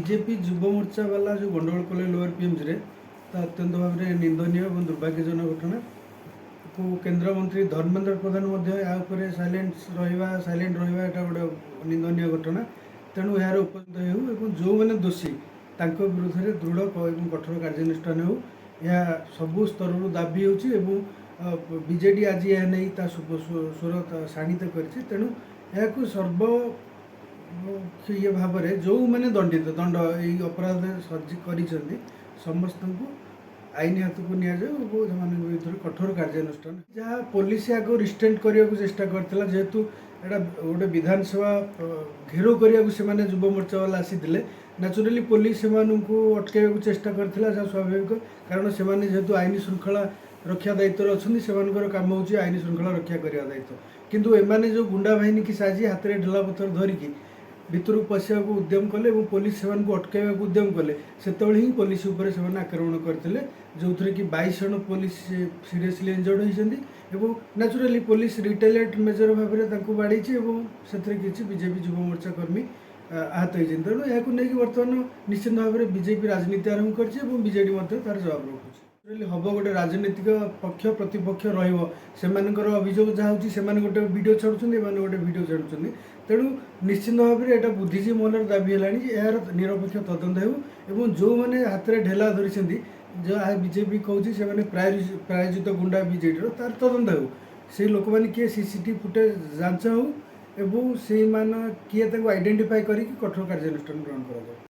BJP युव मोर्चा वाला जो गंडगोल कले लोअर पीएमजी अत्यंत भाव में निंदनीय और दुर्भाग्यजनक घटना को केन्द्रमंत्री धर्मेंद्र प्रधान साइलेंट रहा गोटे निंदनीय घटना। तेणु यार उपयुक्त हो जो मैंने दोषी विरुद्ध में दृढ़ और कठोर कार्यानुष्ठान हो यह सबू स्तर दाबी होजेडी आज यह नहीं स्वर शाणित कर तेणु यह सर्व ये भाव में जो मैंने दंडित दंड ये अपराध कर समस्त को आईन हाथ को विरुद्ध कठोर कार्यानुष्ठान जहाँ पुलिस आगे रिस्ट्रेंट करने को चेष्टा करता जेहेतु एटा गोटे विधानसभा घेराव करने से युव मोर्चा वाला आसी नेचुराली पुलिस से अटकाइवा को चेष्टा करता स्वाभाविक कारण से जेहेतु आईन श्रृंखला रक्षा दायित्व अच्छा से कम हो आईन श्रृंखला रक्षा करने दायित्व किंतु एमाने जो गुंडा बाहिनी की साजी हाथ में ढेला पथर धरिकी भितर पशिया को उद्यम कले पुलिस से अटकाइवा उद्यम कले से ही पुलिस उपर से आक्रमण करते जो थे कि 22 जन पुलिस सीरियसली इंजर्ड होती नेचुराली पुलिस रिटेलिएट मेजर भाव में बाड़ी से किसी बीजेपी युव मोर्चा कर्मी आहत होती तेणु यह नहीं बर्तमान निश्चित भाव में बीजेपी राजनीति आरंभ करजेडी तार जवाब रखुच्छे हम गोटे राजनीतिक पक्ष प्रतिपक्ष रहीर अभियोग जहाँ हो गोटे वीडियो छाड़ुं गोटे वीडियो छाड़ुं तेणु निश्चित भाव में यहाँ बुद्धिजीवी मन दाबी है यार निरपेक्ष तदंत हो जो मैंने हाथ में ढेला धरी जो बीजेपी कहूँ से प्रायोजित गुंडा बीजेडी तार तदंत हो से लोक मैंने किए सीसीटीवी फुटेज जांच हो किए आइडेंटिफाई करके कठोर कार्यानुष्ठान ग्रहण करा।